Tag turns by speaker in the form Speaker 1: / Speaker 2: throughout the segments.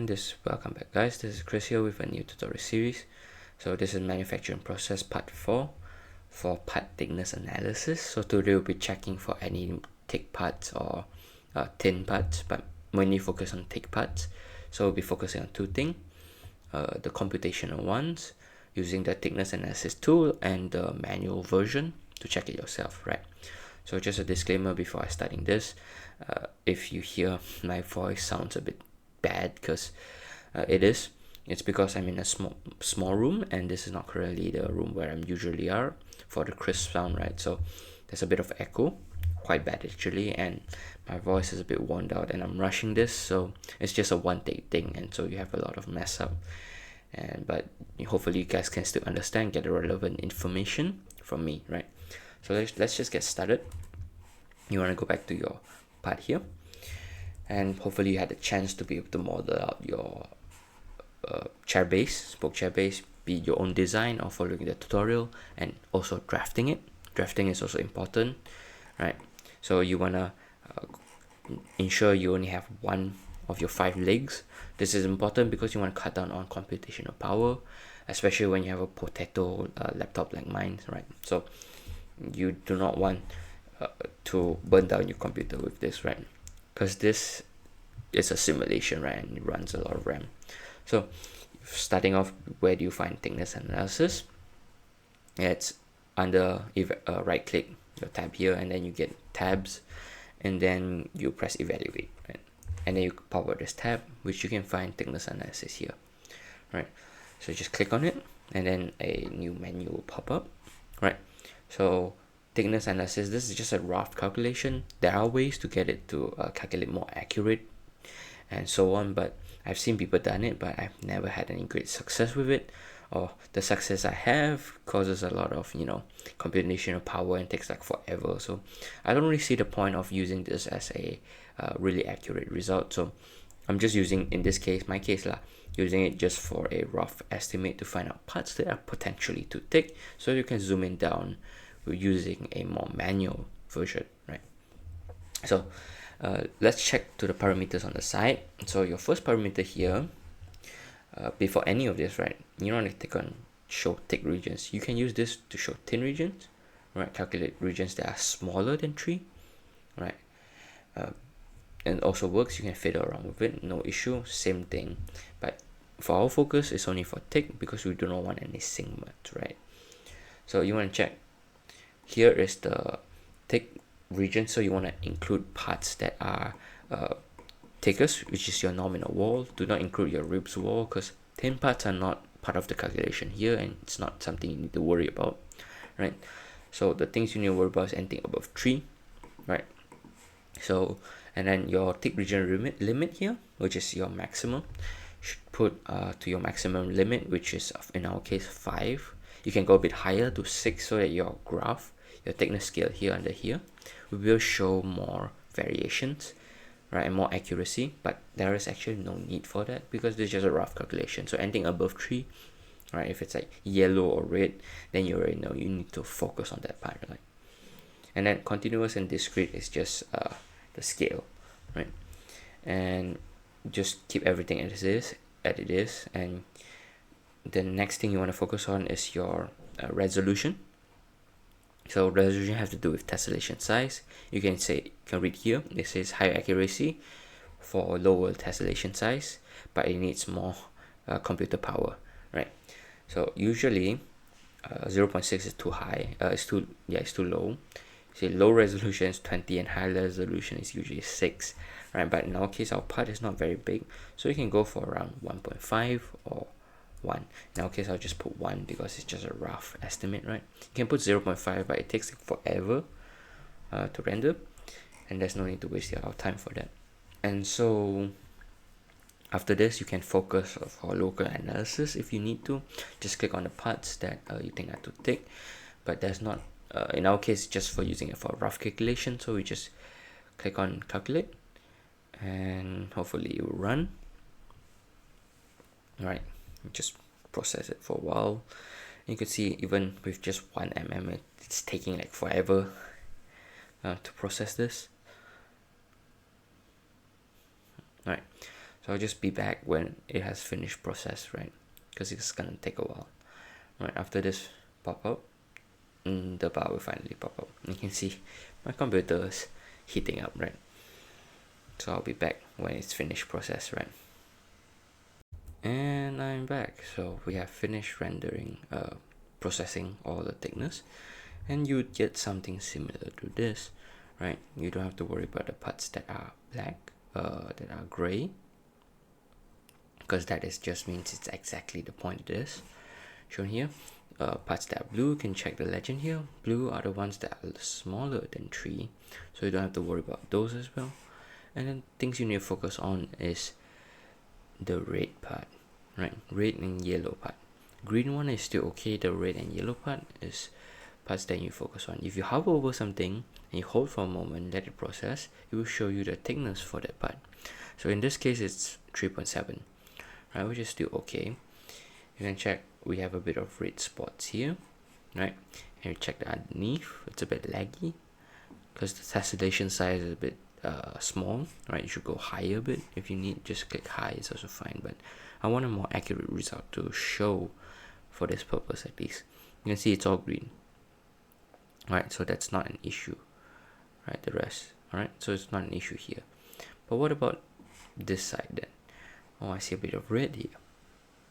Speaker 1: everyone, welcome back guys. This is Chris here with a new tutorial series. So this is manufacturing process part 4 for part thickness analysis. So today we'll be checking for any thick parts or thin parts, but mainly focus on thick parts. So we'll be focusing on two things, the computational ones using the thickness analysis tool and the manual version to check it yourself, right? So just a disclaimer before I starting this, if you hear my voice sounds a bit bad, because it's because I'm in a small room, and this is not currently the room where I'm usually are for the crisp sound, right? So there's a bit of echo, quite bad actually, and my voice is a bit worn out, and I'm rushing this, so it's just a one take thing, and so you have a lot of mess up, but hopefully you guys can still understand, get the relevant information from me, right? So let's just get started. You want to go back to your part here, and hopefully you had a chance to be able to model out your spoke chair base, be it your own design or following the tutorial, and also drafting it. Drafting is also important, right? So you want to ensure you only have one of your 5 legs. This is important because you want to cut down on computational power, especially when you have a potato laptop like mine, right? So you do not want to burn down your computer with this, right? Because this is a simulation, right? And it runs a lot of RAM. So starting off, where do you find thickness analysis? It's under right click your tab here, and then you get tabs, and then you press evaluate, right? And then you power this tab, which you can find thickness analysis here, right? So just click on it, and then a new menu will pop up, right? So thickness analysis, this is just a rough calculation. There are ways to get it to calculate more accurate and so on, but I've seen people done it, but I've never had any great success with it, or the success I have causes a lot of computational power and takes like forever. So I don't really see the point of using this as a really accurate result. So I'm just using, in this case, my case lah, using it just for a rough estimate to find out parts that are potentially too thick, so you can zoom in down using a more manual version, right? So let's check to the parameters on the side. So your first parameter here, before any of this, right, you don't want to click on show thick regions. You can use this to show thin regions, right? Calculate regions that are smaller than 3, right? And also works, you can fiddle around with it, no issue, same thing. But for our focus, it's only for thick because we do not want any segments, right? So you want to check, here is the thick region, so you want to include parts that are thickest, which is your nominal wall. Do not include your ribs wall, because thin parts are not part of the calculation here, and it's not something you need to worry about, right? So the things you need to worry about is anything above 3, right? So, and then your thick region limit here, which is your maximum, should put to your maximum limit, which is in our case 5. You can go a bit higher to 6, so that your graph, your thickness scale here under here, will show more variations, right, and more accuracy. But there is actually no need for that, because this is just a rough calculation. So anything above 3, right, if it's like yellow or red, then you already know you need to focus on that part, right? And then continuous and discrete is just the scale, right? And just keep everything as it is. And the next thing you want to focus on is your resolution. So resolution has to do with tessellation size. You can read here, it says higher accuracy for lower tessellation size, but it needs more computer power, right? So usually 0.6 is too high, it's too low. See, low resolution is 20, and high resolution is usually 6, right? But in our case, our part is not very big, so you can go for around 1.5 or 1. In our case, I'll just put 1 because it's just a rough estimate, right? You can put 0.5, but it takes forever to render, and there's no need to waste your time for that. And so after this, you can focus for local analysis if you need to. Just click on the parts that you think are too thick, but there's not, in our case, just for using it for a rough calculation. So we just click on calculate, and hopefully it will run. All right, just process it for a while. You can see even with just 1 mm, it's taking like forever to process this. All right, So I'll just be back when it has finished process, right? Because it's gonna take a while. Right, after this pop up, the bar will finally pop up. You can see my computer is heating up, right? So I'll be back when it's finished process, right? And I'm back. So we have finished rendering, processing all the thickness, and you get something similar to this, right? You don't have to worry about the parts that are black, that are gray, because that is just means it's exactly the point it is shown here. Parts that are blue, you can check the legend here. Blue are the ones that are smaller than 3, so you don't have to worry about those as well. And then things you need to focus on is the red part, right? Red and yellow part. Green one is still okay. The red and yellow part is parts that you focus on. If you hover over something and you hold for a moment, let it process, it will show you the thickness for that part. So in this case it's 3.7, right, which is still okay. You can check we have a bit of red spots here, right? And you check the underneath, it's a bit laggy because the tessellation size is a bit small, right? You should go higher a bit. If you need, just click high, it's also fine, but I want a more accurate result to show for this purpose at least. You can see it's all green, right? So that's not an issue, right? The rest, all right? So it's not an issue here. But what about this side then? Oh, I see a bit of red here.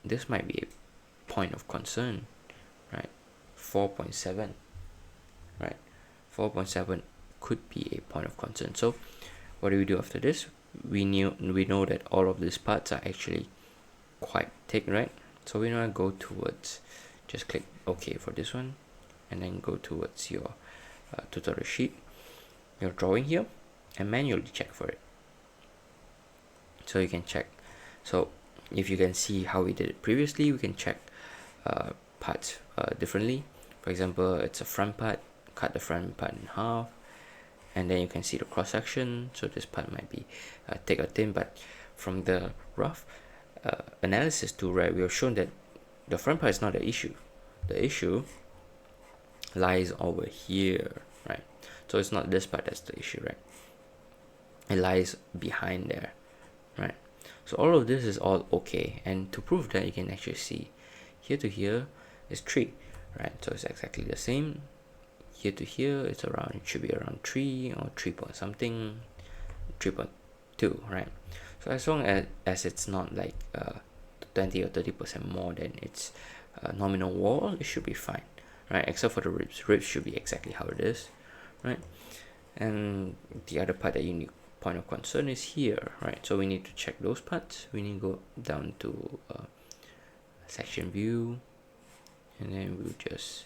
Speaker 1: This might be a point of concern, right? 4.7, right? 4.7 could be a point of concern. So what do we do after this? We know that all of these parts are actually quite thick, right? So we want to go towards, just click OK for this one, and then go towards your tutorial sheet, your drawing here, and manually check for it. So you can check. So if you can see how we did it previously, we can check parts differently. For example, it's a front part, cut the front part in half, and then you can see the cross section. So this part might be thick or thin, but from the rough analysis tool, right, we have shown that the front part is not the issue. The issue lies over here, right? So it's not this part that's the issue, right? It lies behind there, right? So all of this is all okay, and to prove that, you can actually see here to here is 3, right? So it's exactly the same. Here to here it's around, it should be around 3 or 3 point something, 3.2, right? So as long as it's not like 20 or 30% more than its nominal wall, it should be fine, right? Except for the ribs. Ribs should be exactly how it is, right? And the other part that you need point of concern is here, right? So we need to check those parts. We need to go down to section view, and then we'll just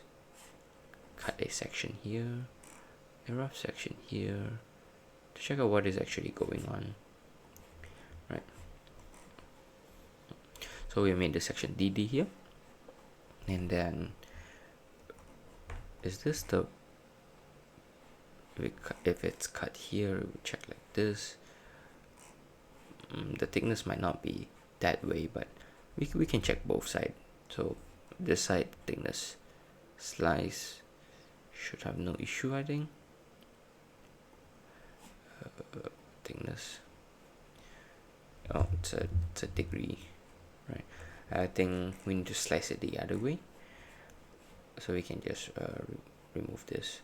Speaker 1: cut a section here, a rough section here, to check out what is actually going on, right? So we made the section DD here, and then is this the, if it's cut here, we check like this. The thickness might not be that way, but we can check both sides. So this side thickness slice should have no issue, I think. Thickness, oh, it's a degree, right? I think we need to slice it the other way, so we can just remove this,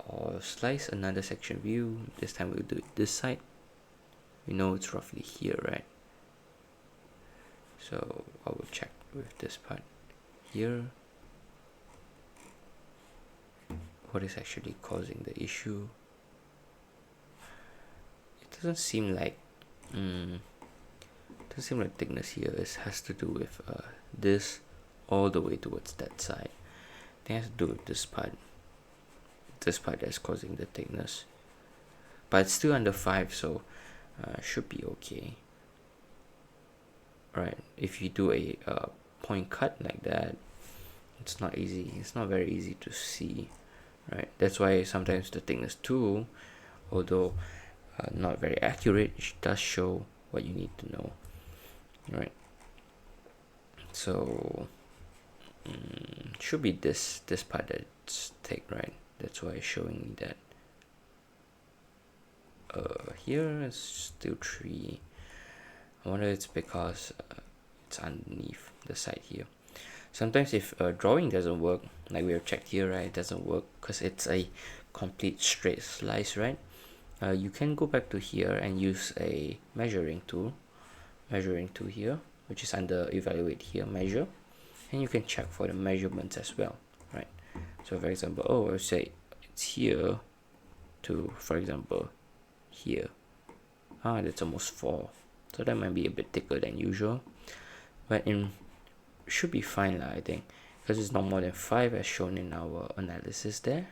Speaker 1: or slice another section view. This time we'll do it this side. We know it's roughly here, right? So I will check with this part here, what is actually causing the issue. It doesn't seem like thickness here has to do with this all the way towards that side. It has to do with this part that's causing the thickness, but it's still under 5, so should be okay, right? If you do a point cut like that, it's not very easy to see, right? That's why sometimes the thickness tool, although not very accurate, it does show what you need to know, right? So should be this part that's thick, right? That's why it's showing me that here is still 3. I wonder it's because it's underneath the side here. Sometimes if drawing doesn't work, like we have checked here, right, it doesn't work because it's a complete straight slice, right? You can go back to here and use a measuring tool here, which is under evaluate here, measure, and you can check for the measurements as well, right? So for example, oh, I'll say it's here to, for example, here. That's almost 4, so that might be a bit thicker than usual, but in should be fine I think, because it's not more than 5 as shown in our analysis there.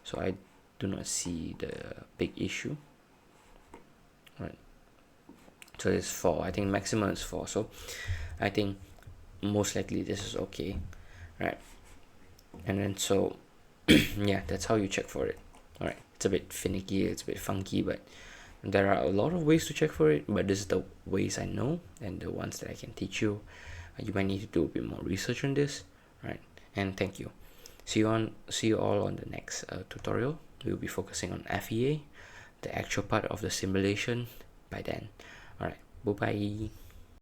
Speaker 1: So I do not see the big issue, right? So it's 4. I think maximum is 4, so I think most likely this is okay, right? And then so yeah, that's how you check for it. All right, it's a bit finicky, it's a bit funky, but there are a lot of ways to check for it, but this is the ways I know and the ones that I can teach you. You might need to do a bit more research on this, right? And thank you. See you all on the next tutorial. We'll be focusing on FEA, the actual part of the simulation by then. All right, bye bye.